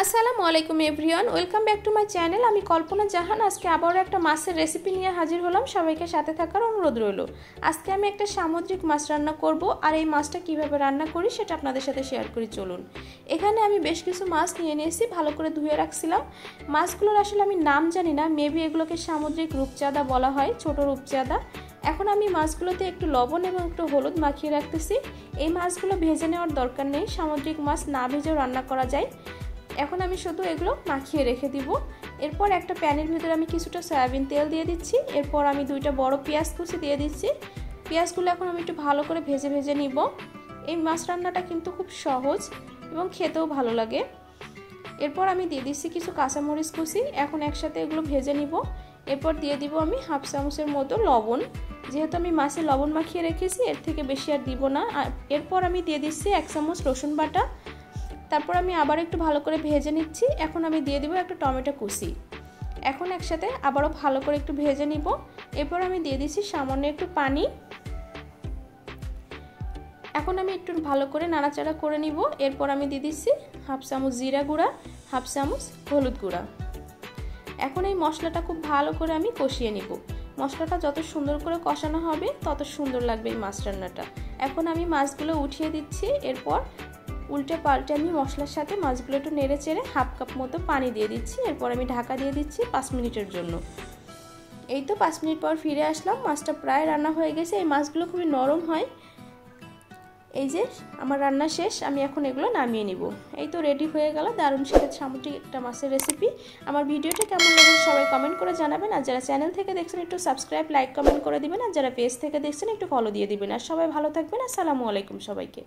আসসালামু আলাইকুম everyone, welcome back to my channel. আমি কল্পনা জাহান। আজকে আবারও একটা মাছের রেসিপি নিয়ে হাজির হলাম। সবাইকে সাথে থাকার অনুরোধ রইল। আজকে আমি একটা সামুদ্রিক মাছ রান্না করব, আর এই মাছটা কিভাবে রান্না করি সেটা আপনাদের সাথে শেয়ার করি। চলুন। এখানে আমি বেশ কিছু মাছ নিয়ে নিয়েছি, ভালো করে ধুয়ে রাখছিলাম। মাছগুলোর আসলে আমি নাম জানি না, মেবি এগুলোকে সামুদ্রিক রূপচাঁদা বলা হয়, ছোট রূপচাঁদা। এখন আমি মাছগুলোতে একটু লবণ এবং একটু হলুদ মাখিয়ে রাখতেছি। এই মাছগুলো ভেজে নেওয়ার দরকার নেই, সামুদ্রিক মাছ না ভেজেও রান্না করা যায়। এখন আমি শুধু এগুলো মাখিয়ে রেখে দিব। এরপর একটা প্যানের ভিতরে আমি কিছুটা সয়াবিন তেল দিয়ে দিচ্ছি। এরপর আমি দুইটা বড় পেঁয়াজ কুচি দিয়ে দিচ্ছি। পেঁয়াজগুলো এখন আমি একটু ভালো করে ভেজে নিব। এই মাছ রান্নাটা কিন্তু খুব সহজ এবং খেতেও ভালো লাগে। এরপর আমি দিয়ে দিচ্ছি কিছু কাঁচামরিচ কুচি। এখন একসাথে এগুলো ভেজে নিব। এরপর দিয়ে দিব আমি হাফ চামচের মতো লবণ। যেহেতু আমি মাছে লবণ মাখিয়ে রেখেছি, এর থেকে বেশি আর দিব না। এরপর আমি দিয়ে দিচ্ছি 1 চামচ রসুন বাটা। তারপর আমি আবার একটু ভালো করে ভেজে নিচ্ছি। এখন আমি দিয়ে দিব একটা টমেটো কুচি। এখন একসাথে আবারও ভালো করে একটু ভেজে নিব। এরপর আমি দিয়ে দিচ্ছি সামান্য একটু পানি। এখন আমি একটু ভালো করে নাড়াচাড়া করে নিব। এরপর আমি দিয়ে দিচ্ছি হাফ চামচ জিরা গুঁড়া, হাফ চামচ হলুদ গুঁড়া। এখন এই মশলাটা খুব ভালো করে আমি কষিয়ে নিব। মশলাটা যত সুন্দর করে কষানো হবে তত সুন্দর লাগবে এই মাছ রান্নাটা। এখন আমি মাছগুলো উঠিয়ে দিচ্ছি। এরপর উল্টে পাল্টে আমি মশলার সাথে মাছগুলো একটু নেড়ে চেড়ে হাফ কাপ মতো পানি দিয়ে দিচ্ছি। এরপর আমি ঢাকা দিয়ে দিচ্ছি 5 মিনিটের জন্য। এই তো 5 মিনিট পর ফিরে আসলাম। মাছটা প্রায় রান্না হয়ে গেছে। এই মাছগুলো খুবই নরম হয়। এই যে আমার রান্না শেষ, আমি এখন এগুলো নামিয়ে নিব। এই তো রেডি হয়ে গেল দারুণ স্বাদের সামুদ্রিক একটা মাছের রেসিপি। আমার ভিডিওটা কেমন লাগবে সবাই কমেন্ট করে জানাবেন। আর যারা চ্যানেল থেকে দেখছেন একটু সাবস্ক্রাইব, লাইক, কমেন্ট করে দিবেন। আর যারা পেজ থেকে দেখছেন একটু ফলো দিয়ে দিবেন। আর সবাই ভালো থাকবেন। আসসালামু আলাইকুম সবাইকে।